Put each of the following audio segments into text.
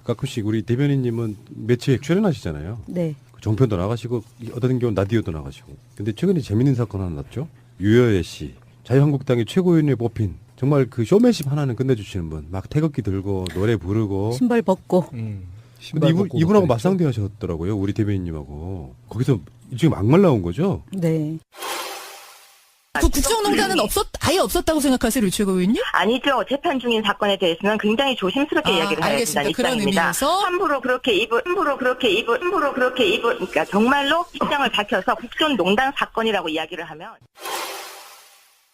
가끔씩 우리 대변인님은 매체에 출연하시잖아요. 네. 종편도 나가시고 어떤 경우는 라디오도 나가시고. 근데 최근에 재밌는 사건 하나 났죠. 유여애 씨, 자유한국당의 최고위원에 뽑힌 정말 그 쇼맨십 하나는 끝내주시는 분. 막 태극기 들고 노래 부르고. 신발 벗고. 근데 이분하고 맞상대 하셨더라고요. 우리 대변인님하고. 거기서 일종의 막말 나온 거죠. 네. 그 국정농단은 아예 없었다고 생각하세요, 류 최고위원님? 아니죠. 재판 중인 사건에 대해서는 굉장히 조심스럽게 이야기를 해야 된다는 알겠습니다. 그런 입장입니다. 의미에서 함부로 그렇게 입을, 정말로 입장을 밝혀서 국정농단 사건이라고 이야기를 하면.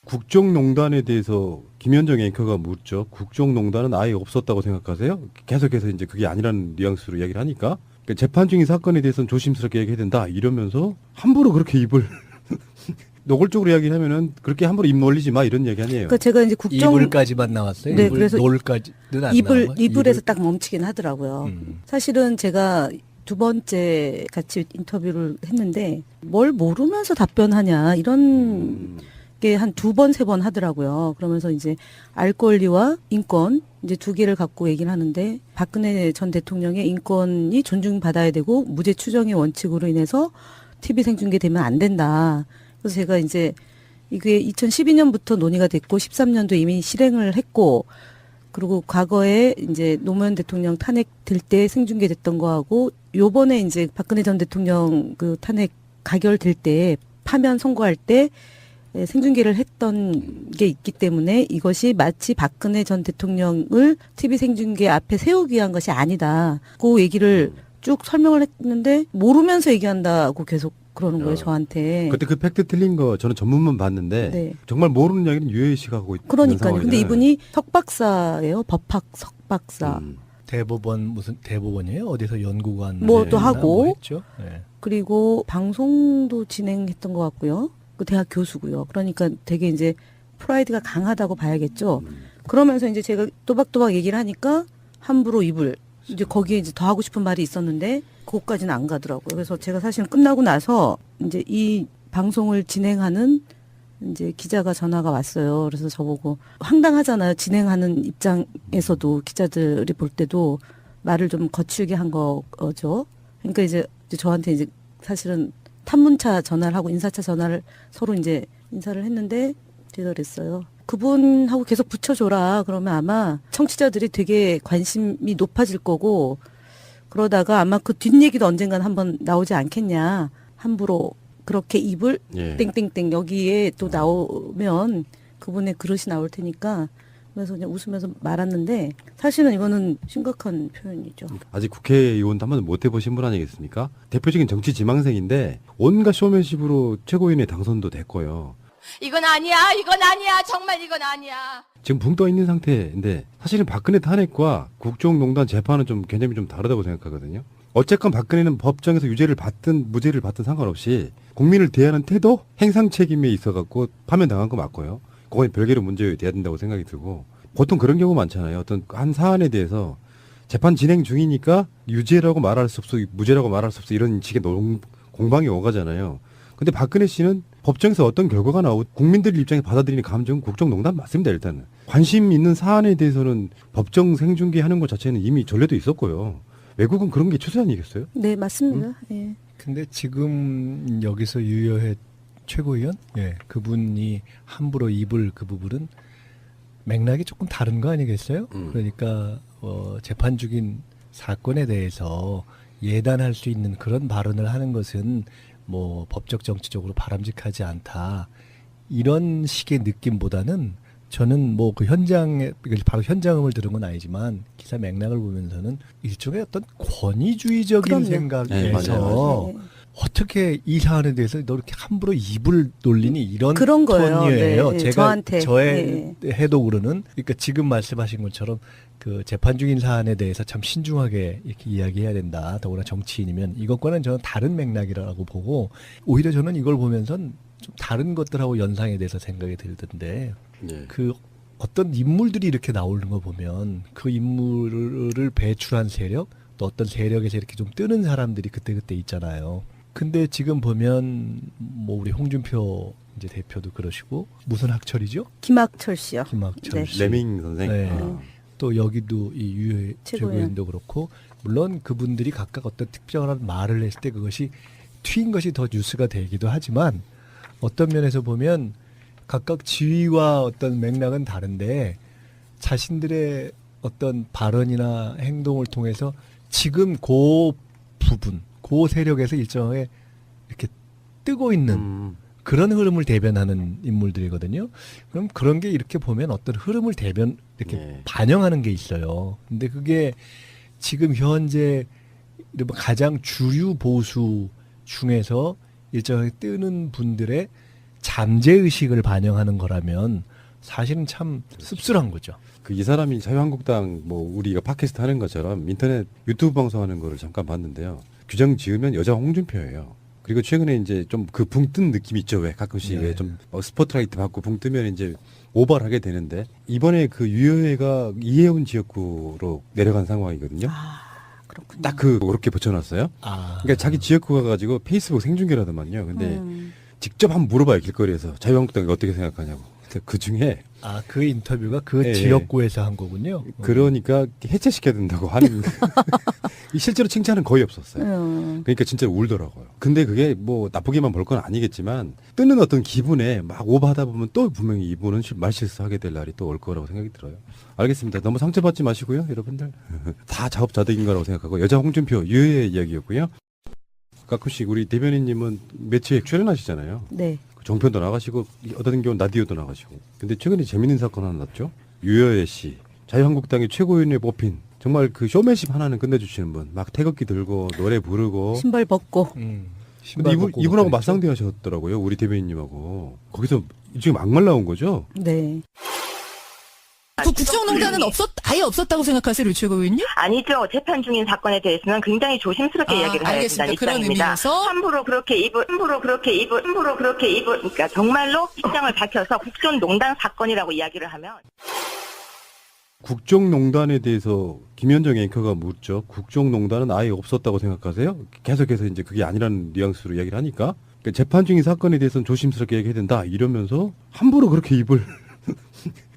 국정농단에 대해서 김현정 앵커가 묻죠. 국정농단은 아예 없었다고 생각하세요? 계속해서 이제 그게 아니라는 뉘앙스로 이야기를 하니까 그러니까 재판 중인 사건에 대해서는 조심스럽게 얘기해야 된다 이러면서 함부로 그렇게 입을 노골적으로 이야기를 하면은 그렇게 함부로 입 놀리지 마 이런 이야기 아니에요. 그러니까 제가 이제 이불까지만 나왔어요. 네, 이불, 그래서 놀까지는 안 나와요. 이불에서 딱 멈추긴 하더라고요. 사실은 제가 두 번째 같이 인터뷰를 했는데 뭘 모르면서 답변하냐 이런 게 한 두 번, 세 번 하더라고요. 그러면서 이제 알 권리와 인권 이제 두 개를 갖고 얘기를 하는데 박근혜 전 대통령의 인권이 존중받아야 되고 무죄 추정의 원칙으로 인해서 TV 생중계되면 안 된다. 그래서 제가 이제 이게 2012년부터 논의가 됐고 13년도 이미 실행을 했고 그리고 과거에 이제 노무현 대통령 탄핵될 때 생중계됐던 거하고 요번에 이제 박근혜 전 대통령 그 탄핵 가결될 때 파면 선고할 때 생중계를 했던 게 있기 때문에 이것이 마치 박근혜 전 대통령을 TV 생중계 앞에 세우기 위한 것이 아니다. 그 얘기를 쭉 설명을 했는데 모르면서 얘기한다고 계속 그러는 거예요, 저한테. 그때 그 팩트 틀린 거 저는 전문만 봤는데 네. 정말 모르는 이야기는 유해희 씨가 하고 있는 그러니까요. 상황이잖아요. 근데 이분이 석박사예요. 법학 석박사. 무슨 대법원이에요? 어디서 연구관 뭐도 하고. 했죠? 네. 그리고 방송도 진행했던 것 같고요. 그 대학 교수고요. 그러니까 되게 이제 프라이드가 강하다고 봐야겠죠. 그러면서 이제 제가 또박또박 얘기를 하니까 함부로 입을 이제 거기에 이제 더 하고 싶은 말이 있었는데 그것까지는 안 가더라고요. 그래서 제가 사실 끝나고 나서 이제 이 방송을 진행하는 이제 기자가 전화가 왔어요. 그래서 저보고 황당하잖아요. 진행하는 입장에서도 기자들이 볼 때도 말을 좀 거칠게 한 거죠. 그러니까 이제 저한테 이제 사실은 탐문차 전화를 하고 인사차 전화를 서로 이제 인사를 했는데 제가 그랬어요. 그분하고 계속 붙여줘라. 그러면 아마 청취자들이 되게 관심이 높아질 거고 그러다가 아마 그 뒷얘기도 언젠간 한번 나오지 않겠냐. 함부로 그렇게 입을 땡땡땡 여기에 또 나오면 그분의 그릇이 나올 테니까 그래서 그냥 웃으면서 말았는데 사실은 이거는 심각한 표현이죠. 아직 국회의원도 한 번도 못 해보신 분 아니겠습니까? 대표적인 정치 지망생인데 온갖 쇼맨십으로 최고위원회 당선도 됐고요. 이건 아니야, 정말 이건 아니야. 지금 붕 떠 있는 상태인데 사실은 박근혜 탄핵과 국정농단 재판은 좀 개념이 좀 다르다고 생각하거든요. 어쨌건 박근혜는 법정에서 유죄를 받든 무죄를 받든 상관없이 국민을 대하는 태도, 행상 책임에 있어갖고 파면당한 거 맞고요. 그건 별개로 문제여야 된다고 생각이 들고 보통 그런 경우 많잖아요. 어떤 한 사안에 대해서 재판 진행 중이니까 유죄라고 말할 수 없어, 무죄라고 말할 수 없어 이런 식의 공방이 오가잖아요. 근데 박근혜 씨는 법정에서 어떤 결과가 나오고 국민들 입장에 받아들이는 감정은 국정농단 맞습니다. 일단은 관심 있는 사안에 대해서는 법정 생중계하는 것 자체는 이미 전례도 있었고요. 외국은 그런 게 추세 아니겠어요? 네, 맞습니다. 예. 근데 지금 여기서 유여해 최고위원, 그분이 함부로 입을 그 부분은 맥락이 조금 다른 거 아니겠어요? 그러니까 재판 중인 사건에 대해서 예단할 수 있는 그런 발언을 하는 것은 뭐 법적 정치적으로 바람직하지 않다 이런 식의 느낌보다는 저는 뭐 그 현장에 바로 현장음을 들은 건 아니지만 기사 맥락을 보면서는 일종의 어떤 권위주의적인 그럼요. 생각에서 네. 어떻게 이 사안에 대해서 너 이렇게 함부로 입을 놀리니 이런 그런 거예요. 톤이에요. 네, 제가 저한테. 저의 해독으로는 그러니까 지금 말씀하신 것처럼 그 재판 중인 사안에 대해서 참 신중하게 이렇게 이야기해야 된다. 더구나 정치인이면 이것과는 저는 다른 맥락이라고 보고 오히려 저는 이걸 보면선 좀 다른 것들하고 연상에 대해서 생각이 들던데 그 어떤 인물들이 이렇게 나오는 거 보면 그 인물을 배출한 세력 또 어떤 세력에서 이렇게 좀 뜨는 사람들이 그때그때 있잖아요. 근데 지금 보면 뭐 우리 홍준표 이제 대표도 그러시고 무슨 학철이죠? 김학철 씨요. 김학철 네. 씨. 레밍 선생. 네. 또 여기도 이 유해 최고위원. 최고위원도 그렇고 물론 그분들이 각각 어떤 특정한 말을 했을 때 그것이 튀인 것이 더 뉴스가 되기도 하지만 어떤 면에서 보면 각각 지위와 어떤 맥락은 다른데 자신들의 어떤 발언이나 행동을 통해서 지금 그 부분, 그 세력에서 일정하게 이렇게 뜨고 있는 그런 흐름을 대변하는 인물들이거든요. 그럼 그런 게 이렇게 보면 어떤 흐름을 이렇게 예. 반영하는 게 있어요. 근데 그게 지금 현재 이른바 가장 주류 보수 중에서 일정하게 뜨는 분들의 잠재의식을 반영하는 거라면 사실은 참 씁쓸한 거죠. 그 이 사람이 자유한국당 뭐 우리가 팟캐스트 하는 것처럼 인터넷 유튜브 방송하는 거를 잠깐 봤는데요. 규정 지으면 여자 홍준표예요. 그리고 최근에 이제 좀 그 붕 뜬 느낌 있죠. 왜 가끔씩 네. 왜 좀 스포트라이트 받고 붕 뜨면 이제 오버를 하게 되는데 이번에 그 유효회가 이혜훈 지역구로 내려간 상황이거든요. 아, 그렇군요. 딱 그렇게 붙여놨어요. 아, 그러니까 자기 지역구 가가지고 페이스북 생중계라더만요. 근데 음. 직접 한번 물어봐요 길거리에서 자유한국당이 어떻게 생각하냐고. 근데 그 중에 그 인터뷰가 그 예, 지역구에서 한 거군요. 그러니까 해체시켜야 된다고 하는 실제로 칭찬은 거의 없었어요. 그러니까 진짜 울더라고요. 근데 그게 뭐 나쁘게만 볼 건 아니겠지만 뜨는 어떤 기분에 막 오버하다 보면 또 분명히 이분은 말실수하게 될 날이 또 올 거라고 생각이 들어요. 알겠습니다. 너무 상처받지 마시고요, 여러분들. 다 자업자득인 거라고 생각하고 여자 홍준표 유해의 이야기였고요. 가끔씩 우리 대변인님은 매체에 출연하시잖아요. 네. 종편도 나가시고 어떤 경우는 라디오도 나가시고. 근데 최근에 재밌는 사건 하나 났죠. 유여애 씨, 자유한국당의 최고위원에 뽑힌 정말 그 쇼맨십 하나는 끝내주시는 분. 막 태극기 들고 노래 부르고. 신발 벗고. 근데 신발 벗고 이분하고 그랬죠. 맞상대 하셨더라고요. 우리 대변인님하고. 거기서 지금 막말 나온 거죠. 네. 그 국정농단은 아예 없었다고 생각하세요, 류 최고위원님? 아니죠. 재판 중인 사건에 대해서는 굉장히 조심스럽게 이야기를 해야 알겠습니다. 된다는 그런 입장입니다. 의미에서 함부로 그렇게 그러니까 정말로 입장을 밝혀서 국정농단 사건이라고 이야기를 하면 국정농단에 대해서 김현정 앵커가 묻죠. 국정농단은 아예 없었다고 생각하세요? 계속해서 이제 그게 아니라는 뉘앙스로 이야기를 하니까 그러니까 재판 중인 사건에 대해서는 조심스럽게 얘기해야 된다 이러면서 함부로 그렇게 입을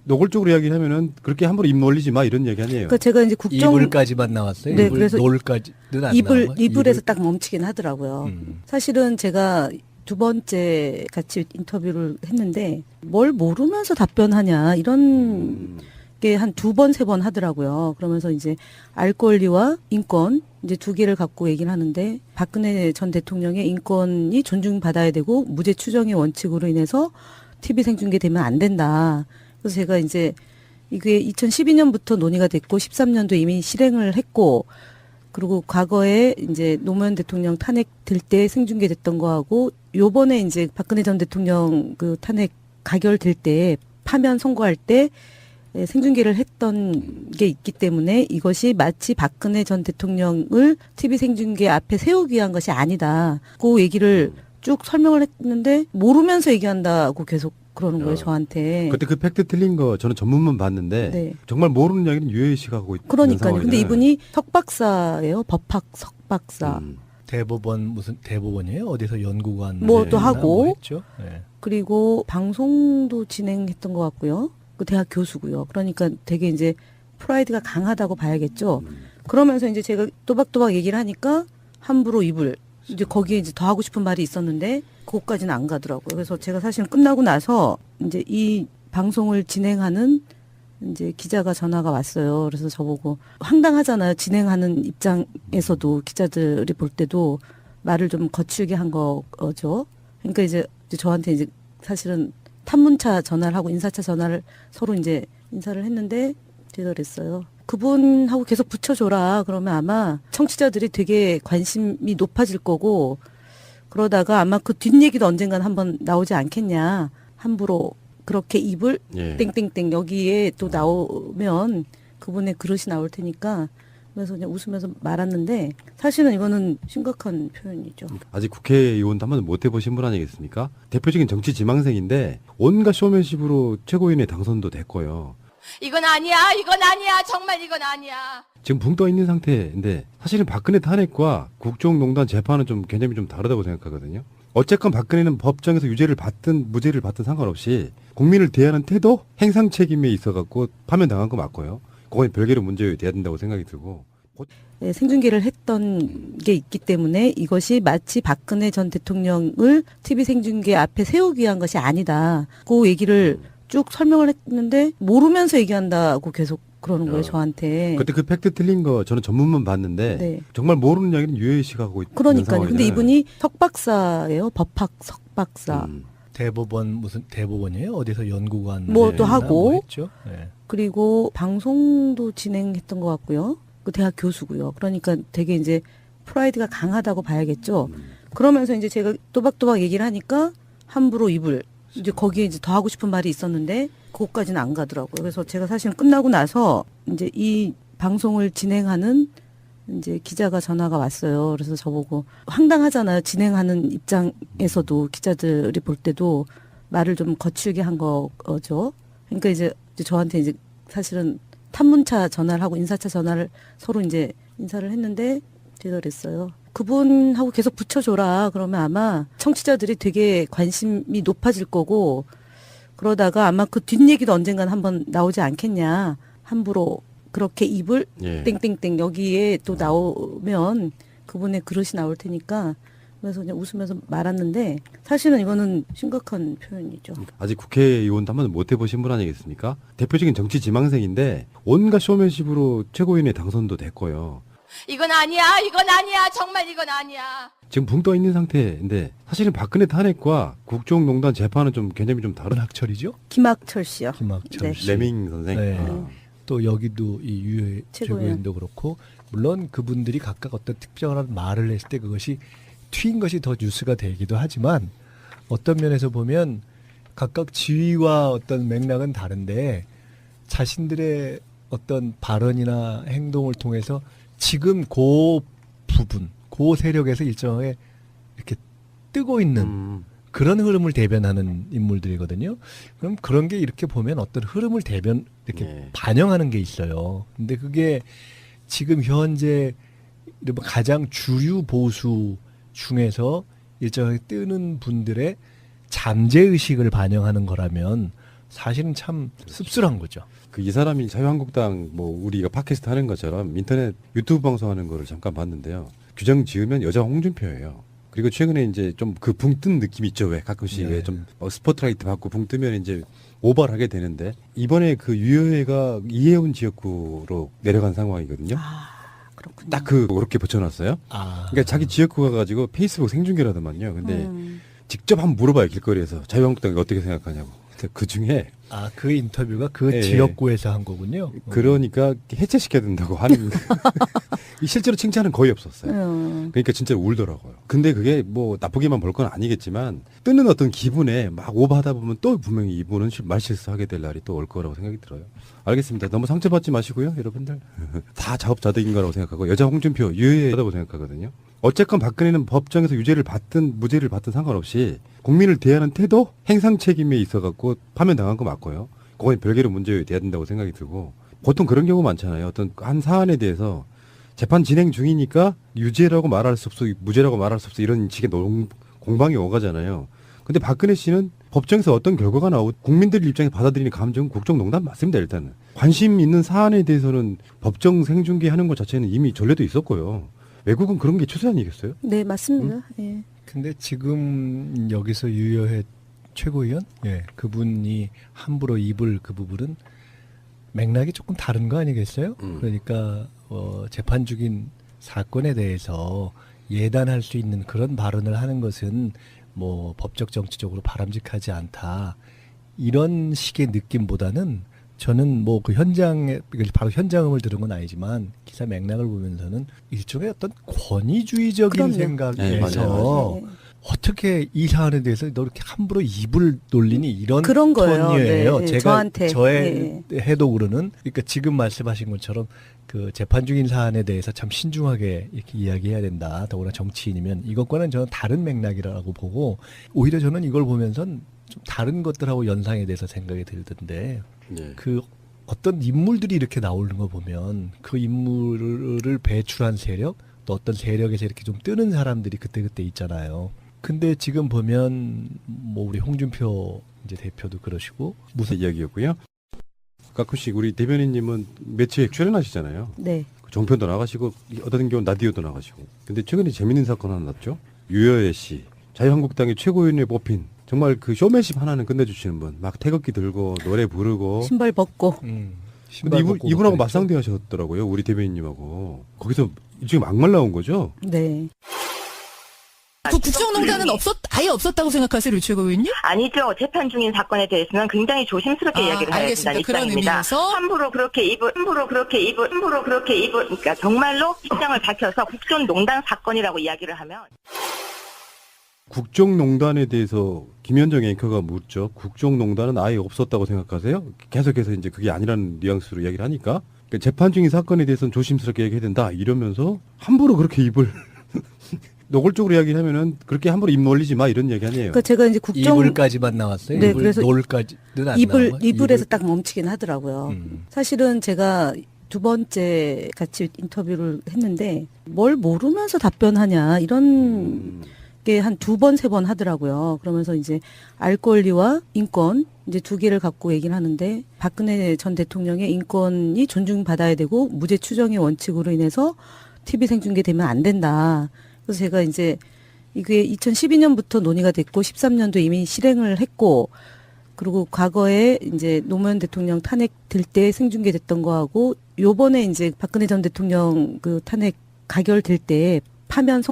노골적으로 이야기하면은 그렇게 함부로 입 놀리지 마 이런 얘기 아니에요. 그러니까 제가 이제 국정 이불까지만 나왔어요. 네, 이불, 그래서 놀까지는 안 이불 나와. 이불에서 딱 멈추긴 하더라고요. 음. 사실은 제가 두 번째 같이 인터뷰를 했는데 뭘 모르면서 답변하냐 이런 게 한 두 번 세 번 하더라고요. 그러면서 이제 알 권리와 인권 이제 두 개를 갖고 얘기를 하는데 박근혜 전 대통령의 인권이 존중받아야 되고 무죄 추정의 원칙으로 인해서 TV 생중계되면 안 된다. 그래서 제가 이제 이게 2012년부터 논의가 됐고 13년도에 이미 실행을 했고 그리고 과거에 이제 노무현 대통령 탄핵 될 때 생중계됐던 거하고 요번에 이제 박근혜 전 대통령 그 탄핵 가결될 때 파면 선고할 때 생중계를 했던 게 있기 때문에 이것이 마치 박근혜 전 대통령을 TV 생중계 앞에 세우기 위한 것이 아니다. 그 얘기를 쭉 설명을 했는데 모르면서 얘기한다고 계속 그러는 거예요, 저한테. 그때 그 팩트 틀린 거 저는 전문만 봤는데 네. 정말 모르는 이야기는 유해희 씨가 하고 있는 그러니까요. 근데 상황이잖아요. 이분이 석박사예요. 법학 석박사. 대법원 무슨 대법원이에요? 어디서 연구관 뭐도 하고. 뭐 했죠? 네. 그리고 방송도 진행했던 것 같고요. 그 대학 교수고요. 그러니까 되게 이제 프라이드가 강하다고 봐야겠죠. 그러면서 이제 제가 또박또박 얘기를 하니까 함부로 입을 이제 거기에 이제 더 하고 싶은 말이 있었는데 그것까지는 안 가더라고요. 그래서 제가 사실 끝나고 나서 이제 이 방송을 진행하는 이제 기자가 전화가 왔어요. 그래서 저보고 황당하잖아요. 진행하는 입장에서도 기자들이 볼 때도 말을 좀 거칠게 한 거죠. 그러니까 이제 저한테 이제 사실은 탐문차 전화를 하고 인사차 전화를 서로 이제 인사를 했는데 제가 그랬어요. 그분하고 계속 붙여줘라. 그러면 아마 청취자들이 되게 관심이 높아질 거고 그러다가 아마 그 뒷얘기도 언젠간 한번 나오지 않겠냐. 함부로 그렇게 입을 예. 땡땡땡 여기에 또 나오면 그분의 그릇이 나올 테니까 그래서 그냥 웃으면서 말았는데 사실은 이거는 심각한 표현이죠. 아직 국회의원도 한 번도 못 해보신 분 아니겠습니까? 대표적인 정치 지망생인데 온갖 쇼맨십으로 최고위원회 당선도 됐고요. 이건 아니야, 정말 이건 아니야. 지금 붕 떠 있는 상태인데 사실은 박근혜 탄핵과 국정농단 재판은 좀 개념이 좀 다르다고 생각하거든요. 어쨌건 박근혜는 법정에서 유죄를 받든 무죄를 받든 상관없이 국민을 대하는 태도, 행상 책임에 있어갖고 파면당한 거 맞고요. 그건 별개로 문제가 돼야 된다고 생각이 들고. 네, 생중계를 했던 게 있기 때문에 이것이 마치 박근혜 전 대통령을 TV 생중계 앞에 세우기 위한 것이 아니다. 그 얘기를 쭉 설명을 했는데 모르면서 얘기한다고 계속 그러는 거예요, 저한테. 그때 그 팩트 틀린 거 저는 전문만 봤는데 네. 정말 모르는 이야기는 유해희 씨가 하고 있는 그러니까요. 상황이잖아요. 근데 이분이 석박사예요. 법학 석박사. 대법원 무슨 대법원이에요? 어디서 연구관 뭐도 뭐 하고. 했죠? 네. 그리고 방송도 진행했던 것 같고요. 그 대학 교수고요. 그러니까 되게 이제 프라이드가 강하다고 봐야겠죠. 그러면서 이제 제가 또박또박 얘기를 하니까 함부로 입을 이제 거기에 이제 더 하고 싶은 말이 있었는데 그것까지는 안 가더라고요. 그래서 제가 사실은 끝나고 나서 이제 이 방송을 진행하는 이제 기자가 전화가 왔어요. 그래서 저보고 황당하잖아요. 진행하는 입장에서도 기자들이 볼 때도 말을 좀 거칠게 한 거죠. 그러니까 이제 저한테 이제 사실은 탐문차 전화를 하고 인사차 전화를 서로 이제 인사를 했는데 제가 그랬어요. 그분하고 계속 붙여줘라. 그러면 아마 청취자들이 되게 관심이 높아질 거고 그러다가 아마 그 뒷얘기도 언젠간 한번 나오지 않겠냐. 함부로 그렇게 입을 예. 땡땡땡 여기에 또 나오면 그분의 그릇이 나올 테니까 그래서 그냥 웃으면서 말았는데 사실은 이거는 심각한 표현이죠. 아직 국회의원도 한 번도 못 해보신 분 아니겠습니까? 대표적인 정치 지망생인데 온갖 쇼맨십으로 최고위원회 당선도 됐고요. 이건 아니야. 이건 아니야. 정말 이건 아니야. 지금 붕 떠 있는 상태인데 사실은 박근혜 탄핵과 국정농단 재판은 좀 개념이 좀 다른. 학철이죠? 김학철 씨요. 김학철 네. 씨. 레밍 선생. 네. 아. 또 여기도 이 유해 최고위원. 최고위원도 그렇고 물론 그분들이 각각 어떤 특별한 말을 했을 때 그것이 튀인 것이 더 뉴스가 되기도 하지만 어떤 면에서 보면 각각 지위와 어떤 맥락은 다른데 자신들의 어떤 발언이나 행동을 통해서 지금 그 부분, 그 세력에서 일정하게 이렇게 뜨고 있는 그런 흐름을 대변하는 인물들이거든요. 그럼 그런 게 이렇게 보면 어떤 흐름을 이렇게 네. 반영하는 게 있어요. 근데 그게 지금 현재 가장 주류 보수 중에서 일정하게 뜨는 분들의 잠재의식을 반영하는 거라면 사실은 참 씁쓸한 거죠. 그 이 사람이 자유한국당 뭐 우리가 팟캐스트 하는 것처럼 인터넷 유튜브 방송하는 거를 잠깐 봤는데요. 규정 지으면 여자 홍준표예요. 그리고 최근에 이제 좀 그 붕 뜬 느낌 있죠. 왜 가끔씩 네. 좀 스포트라이트 받고 붕 뜨면 이제 오버를 하게 되는데 이번에 그 유효회가 이혜훈 지역구로 내려간 상황이거든요. 그렇군요. 딱 그렇게 붙여놨어요. 그러니까 자기 지역구 가가지고 페이스북 생중계라더만요. 근데 직접 한번 물어봐요 길거리에서 자유한국당이 어떻게 생각하냐고. 근데 그 중에 그 인터뷰가 그 예, 지역구에서 한 거군요. 그러니까 해체시켜야 된다고 하는 실제로 칭찬은 거의 없었어요. 그러니까 진짜 울더라고요. 근데 그게 뭐 나쁘게만 볼 건 아니겠지만 뜨는 어떤 기분에 막 오버하다 보면 또 분명히 이분은 말실수하게 될 날이 또 올 거라고 생각이 들어요. 알겠습니다. 너무 상처받지 마시고요, 여러분들. 다 자업자득인 거라고 생각하고 여자 홍준표 유해하다고 생각하거든요. 어쨌건 박근혜는 법정에서 유죄를 받든 무죄를 받든 상관없이 국민을 대하는 태도, 행상 책임에 있어갖고 파면당한 거 맞고요. 그건 별개로 문제가 돼야 된다고 생각이 들고 보통 그런 경우 많잖아요. 어떤 한 사안에 대해서 재판 진행 중이니까 유죄라고 말할 수 없어, 무죄라고 말할 수 없어 이런 식의 공방이 오가잖아요. 근데 박근혜 씨는 법정에서 어떤 결과가 나오고 국민들 입장에 받아들이는 감정은 국정농단 맞습니다. 일단은 관심 있는 사안에 대해서는 법정 생중계하는 것 자체는 이미 전례도 있었고요. 외국은 그런 게 추세 아니겠어요? 네, 맞습니다. 예. 근데 지금 여기서 유여해 최고위원, 그분이 함부로 입을 그 부분은 맥락이 조금 다른 거 아니겠어요? 그러니까 재판 중인 사건에 대해서 예단할 수 있는 그런 발언을 하는 것은 뭐 법적 정치적으로 바람직하지 않다. 이런 식의 느낌보다는 저는 뭐 그 현장에 바로 현장음을 들은 건 아니지만 기사 맥락을 보면서는 일종의 어떤 권위주의적인 그럼요. 생각에서 네. 어떻게 이 사안에 대해서 너 이렇게 함부로 입을 놀리니 이런 그런 거예요. 톤이에요. 네, 제가 저한테. 저의 해독으로는 그러니까 지금 말씀하신 것처럼 그 재판 중인 사안에 대해서 참 신중하게 이렇게 이야기해야 된다. 더구나 정치인이면 이것과는 저는 다른 맥락이라고 보고 오히려 저는 이걸 보면선 좀 다른 것들하고 연상에 대해서 생각이 들던데 네. 그 어떤 인물들이 이렇게 나오는 거 보면 그 인물을 배출한 세력 또 어떤 세력에서 이렇게 좀 뜨는 사람들이 그때그때 있잖아요. 근데 지금 보면 뭐 우리 홍준표 이제 대표도 그러시고 무슨 이야기였고요. 가끔씩 우리 대변인님은 매체에 출연하시잖아요. 네. 종편도 나가시고 어떤 경우는 라디오도 나가시고. 근데 최근에 재밌는 사건 하나 났죠. 유여애 씨, 자유한국당의 최고위원에 뽑힌 정말 그 쇼맨십 하나는 끝내주시는 분. 막 태극기 들고 노래 부르고. 신발 벗고. 근데 이분하고 맞상대 하셨더라고요. 우리 대변인님하고. 거기서 일종의 막말 나온 거죠. 네. 그 국정농단은 아예 없었다고 생각하세요, 류 최고위원님? 아니죠. 재판 중인 사건에 대해서는 굉장히 조심스럽게 이야기를 해야 알겠습니다. 된다는 그런 입장입니다. 의미에서 함부로 그렇게 그러니까 정말로 입장을 밝혀서 국정농단 사건이라고 이야기를 하면 국정농단에 대해서 김현정 앵커가 묻죠. 국정농단은 아예 없었다고 생각하세요? 계속해서 이제 그게 아니라는 뉘앙스로 이야기를 하니까 그러니까 재판 중인 사건에 대해서는 조심스럽게 얘기해야 된다 이러면서 함부로 그렇게 입을 노골적으로 이야기를 하면은 그렇게 함부로 입 놀리지 마 이런 얘기 아니에요. 그러니까 제가 이제 이불까지만 나왔어요. 네, 이불, 그래서 놀까지는 안 나와요. 이불에서 딱 멈추긴 하더라고요. 사실은 제가 두 번째 같이 인터뷰를 했는데 뭘 모르면서 답변하냐 이런 게 한 두 번, 세 번 하더라고요. 그러면서 이제 알 권리와 인권 이제 두 개를 갖고 얘기를 하는데 박근혜 전 대통령의 인권이 존중받아야 되고 무죄 추정의 원칙으로 인해서 TV 생중계되면 안 된다. 그래서 제가 이제 이게 2012년부터 논의가 됐고 13년도 이미 실행을 했고 그리고 과거에 이제 노무현 대통령 탄핵될 때 생중계됐던 거하고 요번에 이제 박근혜 전 대통령 그 탄핵 가결될 때 파면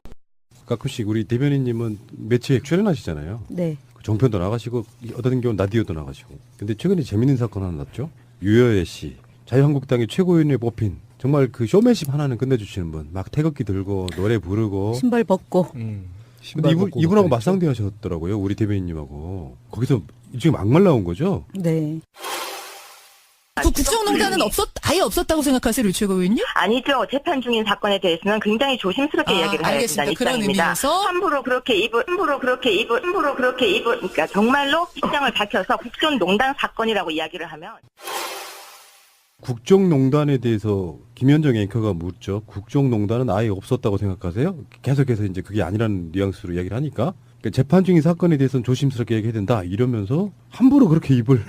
가끔씩 우리 대변인님은 매체에 출연하시잖아요. 네. 종편도 나가시고 어떤 경우는 라디오도 나가시고. 근데 최근에 재밌는 사건 하나 났죠. 유여애 씨, 자유한국당의 최고위원에 뽑힌 정말 그 쇼맨십 하나는 끝내주시는 분. 막 태극기 들고 노래 부르고. 신발 벗고. 근데 이분하고 맞상대 하셨더라고요. 우리 대변인님하고. 거기서 일종의 막말 나온 거죠. 네. 그 국정농단은 아예 없었다고 생각하세요, 류 최고위원님? 아니죠. 재판 중인 사건에 대해서는 굉장히 조심스럽게 이야기를 해야 알겠습니다. 된다는 그런 입장입니다. 의미에서 함부로 그렇게 그러니까 정말로 입장을 밝혀서 국정농단 사건이라고 이야기를 하면 국정농단에 대해서 김현정 앵커가 묻죠. 국정농단은 아예 없었다고 생각하세요? 계속해서 이제 그게 아니라는 뉘앙스로 이야기를 하니까 그러니까 재판 중인 사건에 대해서는 조심스럽게 얘기해야 된다 이러면서 함부로 그렇게 입을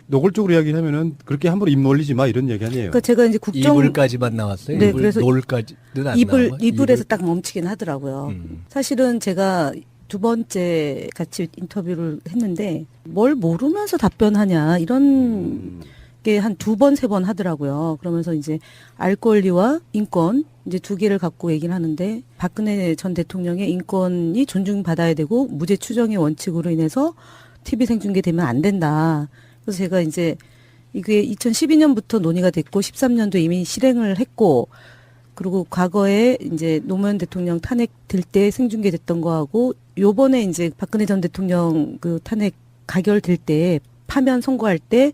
노골적으로 이야기를 하면은 그렇게 함부로 입 놀리지 마 이런 얘기 아니에요. 그러니까 제가 이제 이불까지만 나왔어요. 네, 이불, 그래서 놀까지는 안 나와요. 이불에서 딱 멈추긴 하더라고요. 사실은 제가 두 번째 같이 인터뷰를 했는데 뭘 모르면서 답변하냐 이런 게 한 두 번, 세 번 하더라고요. 그러면서 이제 알 권리와 인권 이제 두 개를 갖고 얘기를 하는데 박근혜 전 대통령의 인권이 존중받아야 되고 무죄 추정의 원칙으로 인해서 TV 생중계되면 안 된다. 그래서 제가 이제 이게 2012년부터 논의가 됐고 13년도 이미 실행을 했고 그리고 과거에 이제 노무현 대통령 탄핵될 때 생중계됐던 거하고 요번에 이제 박근혜 전 대통령 그 탄핵 가결될 때 파면 선고할 때